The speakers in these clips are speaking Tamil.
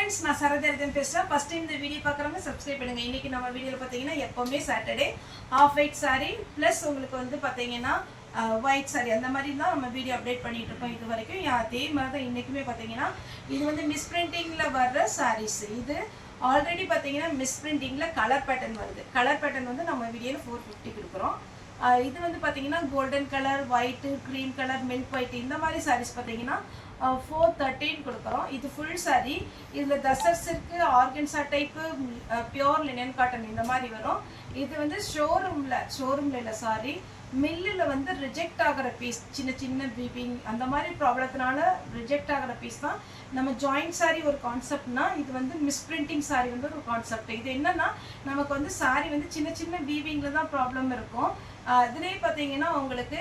friends, நான் சரதேர்தன் பேசுறேன். ஃபர்ஸ்ட் டைம் இந்த வீடியோ பார்க்குறவங்க சப்ஸ்கிரைப் பண்ணுங்க. இன்னைக்கு நம்ம வீடியோல பார்த்தீங்கன்னா எப்பவுமே Saturday off white saree plus உங்களுக்கு வந்து பார்த்தீங்கன்னா ஒயிட் saree அந்த மாதிரி தான் நம்ம வீடியோ அப்டேட் பண்ணிட்டு இருக்கோம். இது வரைக்கும் அதே மாதிரி தான் இன்னைக்குமே பார்த்தீங்கன்னா இது வந்து மிஸ் பிரிண்டிங்ல வர்ற sarees. இது ஆல்ரெடி பார்த்தீங்கன்னா மிஸ் பிரிண்டிங்ல கலர் பேட்டர்ன் வருது. கலர் பேட்டர்ன் வந்து நம்ம வீடியோல 450 கொடுக்குறோம். இது வந்து பார்த்தீங்கன்னா golden colour, white, cream colour, milk white இந்த மாதிரி சாரீஸ் பார்த்தீங்கன்னா 413 கொடுக்குறோம். இது ஃபுல் saree. இதில் தசர்ஸ் இருக்குது, organza type, pure linen cotton இந்த மாதிரி வரும். இது வந்து ஷோரூமில் இல்லை சாரி மில்லில் வந்து ரிஜெக்ட் ஆகிற பீஸ், சின்ன சின்ன வீவிங் அந்த மாதிரி ப்ராப்ளத்தினால ரிஜெக்ட் ஆகிற பீஸ் தான். நம்ம ஜாயிண்ட் சாரீ ஒரு கான்செப்ட்னா இது வந்து மிஸ்பிரிண்டிங் சாரீ வந்து ஒரு கான்செப்ட். இது என்னன்னா நமக்கு வந்து சாரீ வந்து சின்ன சின்ன வீவிங்கில் தான் ப்ராப்ளம் இருக்கும். இதுலேயே பார்த்தீங்கன்னா உங்களுக்கு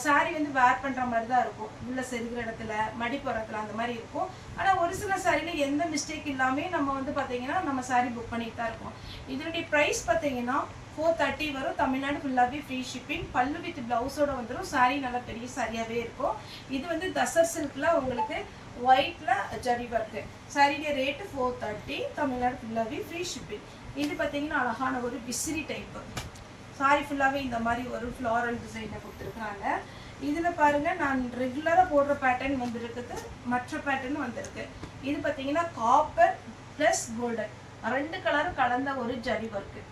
சாரீ வந்து வேர் பண்ணுற மாதிரி தான் இருக்கும். உள்ள செருகிற இடத்துல, மடிப்புறத்தில் அந்த மாதிரி இருக்கும். ஆனால் ஒரு சில சாரியில் எந்த மிஸ்டேக் இல்லாமல் நம்ம வந்து பார்த்தீங்கன்னா நம்ம சாரீ புக் பண்ணிட்டு தான் இருக்கோம். இதனுடைய ப்ரைஸ் பார்த்தீங்கன்னா 430 வரும். தமிழ்நாடு ஃபுல்லாகவே ஃப்ரீ ஷிப்பிங். பல்லு வித் ப்ளவுஸோட வந்துடும். சாரீ நல்லா பெரிய சாரியாகவே இருக்கும். இது வந்து தசர் சில்கில் உங்களுக்கு ஒயிட்டில் ஜரி ஒர்க்கு. சாரியுடைய ரேட்டு 430. தமிழ்நாடு ஃபுல்லாகவே ஃப்ரீ ஷிப்பிங். இது பார்த்தீங்கன்னா அழகான ஒரு விசிறி டைப்பு. சாரி ஃபுல்லாகவே இந்த மாதிரி ஒரு ஃப்ளாரல் டிசைனை கொடுத்துருக்காங்க. இதில் பாருங்கள், நான் ரெகுலராக போடுற பேட்டர்ன் வந்துருக்குது, மற்ற பேட்டர்ன் வந்திருக்கு. இது பார்த்தீங்கன்னா காப்பர் ப்ளஸ் கோல்டன் ரெண்டு கலரும் கலந்த ஒரு ஜரி ஒர்க்கு.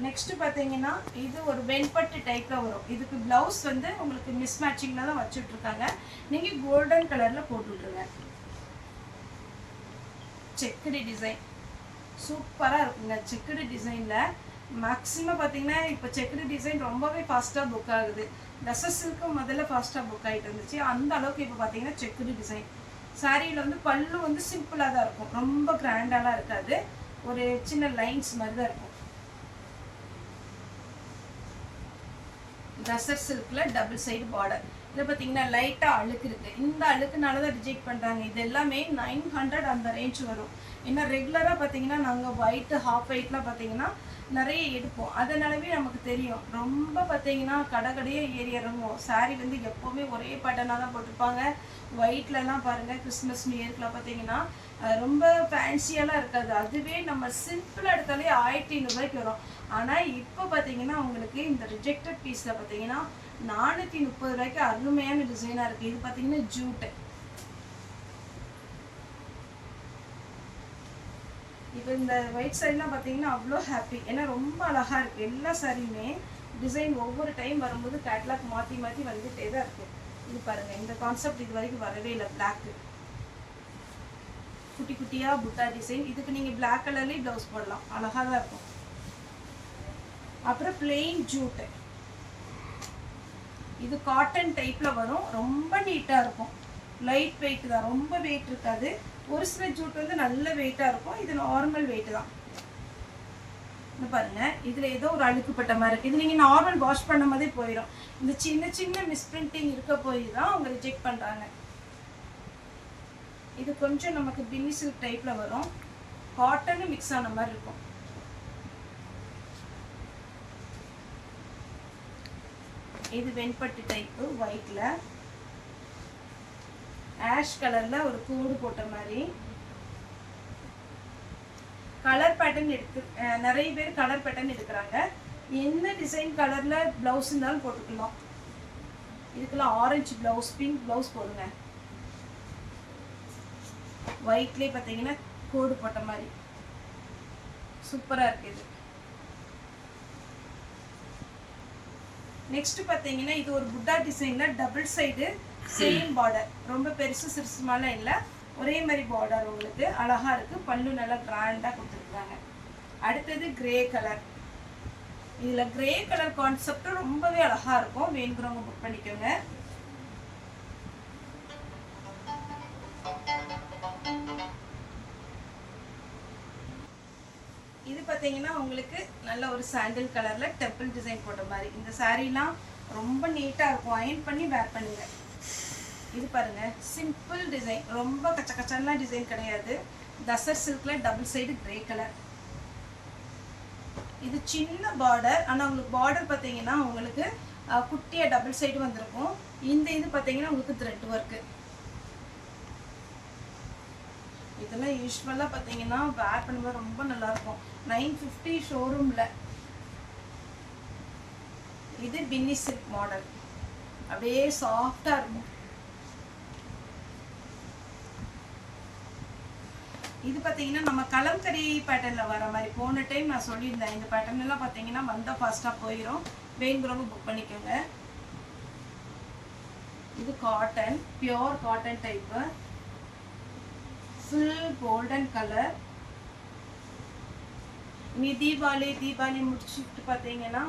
நெக்ஸ்ட் பார்த்தீங்கன்னா இது ஒரு வெண்பட்டு டைப்பில் வரும். இதுக்கு ப்ளவுஸ் வந்து உங்களுக்கு மிஸ் மேட்சிங்கில் தான் வச்சுட்ருக்காங்க. நீங்கள் கோல்டன் கலரில் போட்டுவிட்ருங்க. செக்குடு டிசைன் சூப்பராக இருக்குங்க. செக்குடு டிசைனில் மேக்ஸிமம் பார்த்தீங்கன்னா இப்போ செக்குடு டிசைன் ரொம்பவே ஃபாஸ்ட்டாக புக் ஆகுது. தசஸுக்கு முதல்ல ஃபாஸ்ட்டாக புக் ஆகிட்டு இருந்துச்சு. அந்த அளவுக்கு இப்போ பார்த்தீங்கன்னா செக்குடு டிசைன் சாரியில் வந்து பல்லு வந்து சிம்பிளாக தான் இருக்கும். ரொம்ப கிராண்டாலாம் இருக்காது. ஒரு சின்ன லைன்ஸ் மாதிரி தான் இருக்கும். Tussar சில்கில் double side border. இதில் பார்த்தீங்கன்னா லைட்டாக அழுக்கு இருக்குது. இந்த அழுக்குனால தான் ரிஜெக்ட் பண்ணுறாங்க. இது எல்லாமே 900 அந்த ரேஞ்ச் வரும். ஏன்னா ரெகுலராக பார்த்தீங்கன்னா நாங்கள் ஒயிட்டு ஹாஃப் ஒயிட்லாம் பார்த்தீங்கன்னா நிறைய எடுப்போம். அதனாலவே நமக்கு தெரியும். ரொம்ப பார்த்தீங்கன்னா கடையே ஏறி இறங்குவோம். சாரீ வந்து எப்போவுமே ஒரே பேட்டர்னாக தான் போட்டிருப்பாங்க. ஒயிட்லலாம் பாருங்கள், கிறிஸ்மஸ் நியூ இயர்க்குலாம் பார்த்தீங்கன்னா ரொம்ப ஃபேன்சியெல்லாம் இருக்காது. அதுவே நம்ம சிம்பிளாக எடுத்தாலே 1500 ரூபாய்க்கு வரும். ஆனால் இப்போ பார்த்தீங்கன்னா உங்களுக்கு இந்த ரிஜெக்டட் பீஸில் பார்த்தீங்கன்னா 430 ரூபாய்க்கு அருமையான டிசைனாக இருக்குது. இது பார்த்தீங்கன்னா ஜூட்டு. இப்போ இந்த ஒயிட் சாரீலாம் பார்த்தீங்கன்னா அவ்வளோ ஹாப்பி. ஏன்னா ரொம்ப அழகாக இருக்குது. எல்லா சாரியுமே டிசைன் ஒவ்வொரு டைம் வரும்போது கேட்லாக் மாற்றி மாற்றி வந்துகிட்டே தான் இருக்குது. இது பாருங்கள், இந்த கான்செப்ட் இது வரைக்கும் வரவே இல்லை. பிளாக்கு குட்டி குட்டியாக புட்டா டிசைன். இதுக்கு நீங்கள் பிளாக் கலர்லேயே ப்ளவுஸ் போடலாம், அழகாக தான் இருக்கும். அப்புறம் பிளெயின் ஜூட்டு. இது காட்டன் டைப்பில் வரும். ரொம்ப நீட்டாக இருக்கும். லைட் வெயிட் தான், ரொம்ப வெயிட் இருக்காது. ஒரு சில ஜூட் வந்து நல்ல வெயிட்டாக இருக்கும். இது நார்மல் வெயிட் தான். இது பாருங்கள், இதில் ஏதோ ஒரு அழுக்குப்பட்ட மாதிரி இருக்குது. இது நீங்கள் நார்மல் வாஷ் பண்ணும் போதே போயிடும். இந்த சின்ன சின்ன மிஸ்பிரிண்டிங் இருக்க போய் தான் அவங்க ரிஜெக்ட் பண்ணுறாங்க. இது கொஞ்சம் நமக்கு பின்னி சில்க் டைப்பில் வரும். காட்டனு மிக்ஸ் ஆன மாதிரி இருக்கும். இது வெண்பட்டு டைப்பு ஒயிட்டில் ஆஷ் கலரில் ஒரு கோடு போட்ட மாதிரி கலர் பேட்டர்ன் எடுத்து நிறைய பேர் கலர் பேட்டர்ன் எடுக்கிறாங்க. என்ன டிசைன் கலரில் ப்ளவுஸ் இருந்தாலும் போட்டுக்கலாம். இதுக்கெல்லாம் ஆரஞ்சு ப்ளவுஸ், பிங்க் ப்ளவுஸ் போடுங்க. ஒயிட்லேயே பார்த்தீங்கன்னா கோடு போட்ட மாதிரி சூப்பராக இருக்குது. நெக்ஸ்ட் பார்த்தீங்கன்னா இது ஒரு புட்டா டிசைனில் டபுள் சைடு சேம் பார்டர். ரொம்ப பெருசு சிறுசுமாலாம் இல்லை, ஒரே மாதிரி பார்டர் உங்களுக்கு அழகாக இருக்குது. பல்லு நல்லா கிராண்டாக கொடுத்துருக்குறாங்க. அடுத்தது கிரே கலர். இதில் கிரே கலர் கான்செப்ட் ரொம்பவே அழகாக இருக்கும். வேணுங்கிறவங்க புக் பண்ணிக்கோங்க. இது பார்த்தீங்கன்னா உங்களுக்கு நல்ல ஒரு சாண்டில் கலரில் டெம்பிள் டிசைன் போட்ட மாதிரி. இந்த சாரீலாம் ரொம்ப நீட்டாக இருக்கும். அயன் பண்ணி வேர் பண்ணுங்க. இது பாருங்கள், சிம்பிள் டிசைன், ரொம்ப கச்சக்கச்சான்லாம் டிசைன் கிடையாது. Tussar சில்கில் double side grey colour. இது சின்ன பார்டர். ஆனால் உங்களுக்கு பார்டர் பார்த்தீங்கன்னா உங்களுக்கு குட்டியாக டபுள் சைடு வந்திருக்கும். இந்த இது பார்த்தீங்கன்னா உங்களுக்கு த்ரெட் ஒர்க்கு. இதெல்லாம் யூஸ்வலாக பார்த்தீங்கன்னா வேர் பண்ணும்போது ரொம்ப நல்லாயிருக்கும். 950 ஷோரூமில். இது பின்னி சில்க் மாடல், அப்படியே சாஃப்டாக இருக்கும். இது பார்த்தீங்கன்னா நம்ம கலம்கரி பேட்டர்னில் வர மாதிரி போன டைம் நான் சொல்லியிருந்தேன். இந்த பேட்டர்ன் எல்லாம் பார்த்தீங்கன்னா வந்தால் ஃபாஸ்ட்டாக போயிடும், வேணுங்கிறவங்க புக் பண்ணிக்கோங்க. இது cotton, pure cotton type, full golden colour. இனி தீபாவளி முடிச்சுட்டு பார்த்தீங்கன்னா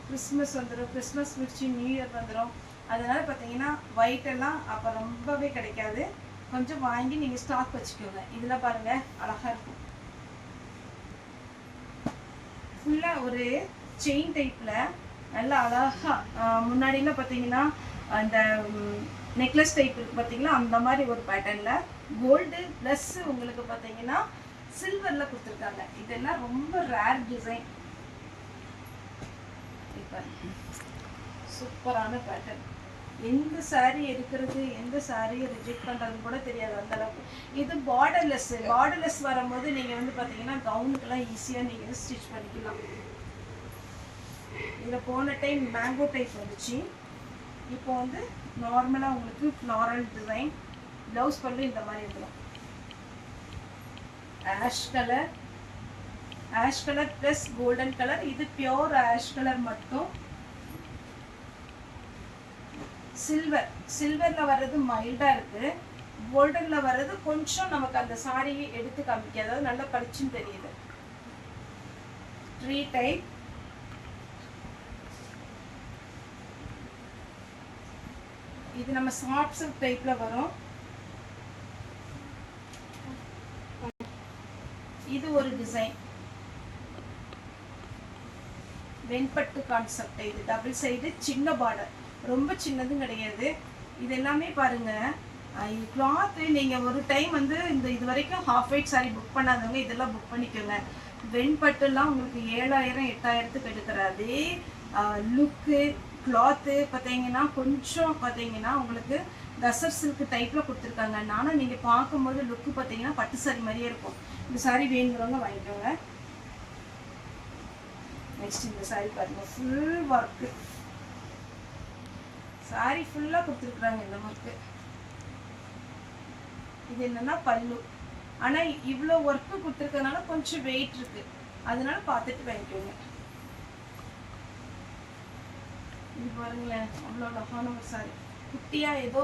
கிறிஸ்மஸ் வந்துடும், கிறிஸ்மஸ் முடிச்சு நியூ இயர் வந்துடும். அதனால் பார்த்தீங்கன்னா ஒயிட் எல்லாம் அப்போ ரொம்பவே கிடைக்காது, கொஞ்சம் வாங்கி நீங்கள் ஸ்டாக் வச்சுக்கோங்க. இதில் பாருங்கள் அழகாக இருக்கும். ஃபுல்லாக ஒரு செயின் டைப்பில் நல்லா அழகாக, முன்னாடிலாம் பார்த்தீங்கன்னா அந்த நெக்லஸ் டைப் இருக்குது பார்த்தீங்களா, அந்த மாதிரி ஒரு பேட்டர்னில் கோல்டு ப்ளஸ் உங்களுக்கு பார்த்தீங்கன்னா சில்வரில் கொடுத்துருக்காங்க. இதெல்லாம் ரொம்ப ரேர் டிசைன். இப்போ சூப்பரான பேட்டர்ன். எந்த சாரீ எடுக்கிறது, எந்த சாரியை ரிஜெக்ட் பண்ணுறதுன்னு கூட தெரியாது அந்த அளவுக்கு. இது பார்டர்லெஸ் வரும்போது நீங்கள் வந்து பார்த்தீங்கன்னா கவுனுக்கெல்லாம் ஈஸியாக நீங்கள் ஸ்டிச் பண்ணிக்கலாம். இதில் போன டைம் மேங்கோ டைப் வந்துச்சு, இப்போ வந்து நார்மலாக உங்களுக்கு ஃப்ளாரல் டிசைன். ப்ளவுஸ் பல்லு இந்த மாதிரி இருக்கும். Ash colour plus golden colour. இது பியோர் ஆஷ் கலர் மட்டும். சில்வரில் வர்றது மைல்டாக இருக்குது, கோல்டனில் வர்றது கொஞ்சம் நமக்கு அந்த சாரியை எடுத்து காமிக்க, அதாவது நல்லா பளிச்சுன்னு தெரியுது. Tree type. இது நம்ம சாஃப்ட் சில்க் டைப்பில் வரும். இது ஒரு டிசைன், வெண்பட்டு கான்செப்ட். இது டபுள் சைடு, சின்ன பார்டர், ரொம்ப சின்னதும் கிடையாது. இது எல்லாமே பாருங்க, கிளாத்து நீங்கள் ஒரு டைம் வந்து இது வரைக்கும் ஹாஃப் ஒயிட் சாரி புக் பண்ணாதவங்க இதெல்லாம் புக் பண்ணிக்கோங்க. வெண்பட்டுலாம் உங்களுக்கு 7000 8000க்கு எடுக்கிற அதே லுக்கு. கிளாத்து பார்த்தீங்கன்னா கொஞ்சம் பார்த்தீங்கன்னா உங்களுக்கு தசர் சில்க் டைப்பில் கொடுத்துருக்காங்க. நானும் நீங்கள் பார்க்கும்போது லுக்கு பார்த்தீங்கன்னா பட்டு சாரி மாதிரியே இருக்கும். இந்த சாரி வேணுங்கிறவங்க வாங்கிக்கோங்க. நெக்ஸ்ட் இந்த சாரி பாருங்க, ஃபுல் ஒர்க்கு சாரி ஃபுல்லாக கொடுத்துருக்குறாங்க இந்த ஒர்க்கு. இது என்னன்னா பல்லு, ஆனால் இவ்வளோ ஒர்க்கு கொடுத்துருக்கனால கொஞ்சம் வெயிட் இருக்கு, அதனால பார்த்துட்டு வாங்கிக்கோங்க. இது பாருங்களேன், அவ்வளோ அழகான ஒரு சாரி. குட்டியாக ஏதோ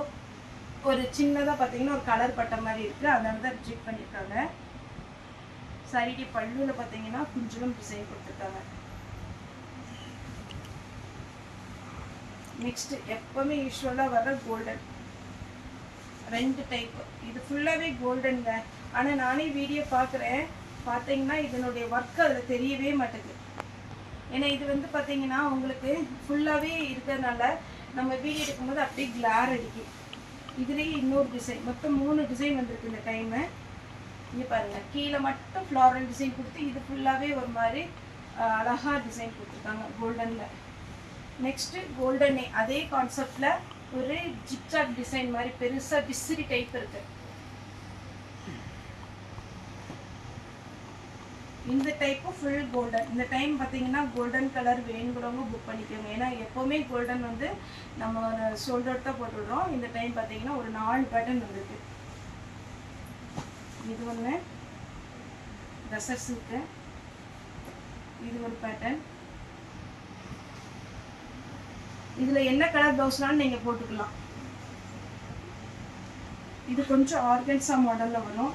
ஒரு சின்னதாக பார்த்தீங்கன்னா ஒரு கலர் பட்ட மாதிரி இருக்குது, அதனால தான் ரிஜெக்ட் பண்ணியிருக்காங்க. சாரிக்கு பல்லுவில் பார்த்தீங்கன்னா கொஞ்சம் டிசைன் கொடுத்துருக்காங்க. நெக்ஸ்ட் எப்பவுமே யூஸ்வலாக வர கோல்டன், 2 டைப். இது ஃபுல்லாகவே கோல்டனுங்க. ஆனால் நானே வீடியோ பார்க்குறேன், பார்த்தீங்கன்னா இதனுடைய ஒர்க் அதில் தெரியவே மாட்டேங்குது. ஏன்னா இது வந்து பார்த்தீங்கன்னா உங்களுக்கு ஃபுல்லாகவே இருக்கிறதுனால நம்ம வீடியோ எடுக்கும்போது அப்படியே கிளார் அடிக்கும். இதுலேயே இன்னொரு டிசைன், மொத்தம் 3 டிசைன் வந்திருக்கு இந்த டைமு. இங்கே பாருங்கள், கீழே மட்டும் ஃப்ளாரல் டிசைன் கொடுத்து இது ஃபுல்லாகவே ஒரு மாதிரி அழகாக டிசைன் கொடுத்துருக்காங்க கோல்டனில். நெக்ஸ்ட்டு கோல்டனே அதே கான்செப்டில் ஒரு ஜிக்ஜாக் டிசைன் மாதிரி பெருசாக விசிறி டைப் இருக்கு. இந்த டைப்பு ஃபுல் கோல்டன். இந்த டைம் பார்த்தீங்கன்னா கோல்டன் கலர் வேணுங்கிறவங்க புக் பண்ணிக்கோங்க. ஏன்னா எப்போவுமே கோல்டன் வந்து நம்ம ஷோல்டர் தான் போட்டுடுறோம். இந்த டைம் பார்த்தீங்கன்னா ஒரு 4 பேட்டர்ன் வந்துருக்கு. இது ஒன்று தசர் சில்க்கு, இது ஒரு பேட்டர்ன். இதில் என்ன கலர் ப்ளவுஸ்னாலும் நீங்கள் போட்டுக்கலாம். இது கொஞ்சம் ஆர்கன்ஸா மாடலில் வரும்.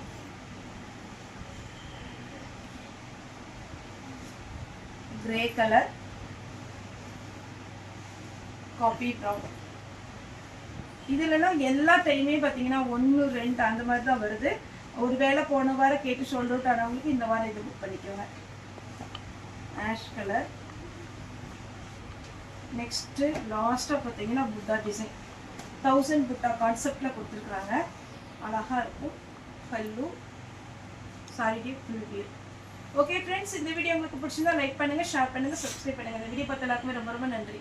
Grey colour, coffee brown. இதுலலாம் எல்லா டைமே பார்த்தீங்கன்னா 1 2 அந்த மாதிரி தான் வருது. ஒரு வேளை போன வாரம் கேட்டு ஷோல்டர் அவுட் ஆனவங்களுக்கு இந்த வாரம் இது புக் பண்ணிக்கோங்க. Ash colour. நெக்ஸ்ட்டு லாஸ்ட்டாக பார்த்தீங்கன்னா புத்தா டிசைன், 1000 புத்தா கான்செப்டில் கொடுத்துருக்குறாங்க. அழகாக இருக்கும். பல்லு, sorry full wear. Okay friends, இந்த வீடியோ உங்களுக்கு பிடிச்சிருந்தா லைக் பண்ணுங்கள், ஷேர் பண்ணுங்கள், சப்ஸ்கிரைப் பண்ணுங்கள். இந்த வீடியோ பார்த்த எல்லாருக்குமே ரொம்ப ரொம்ப நன்றி.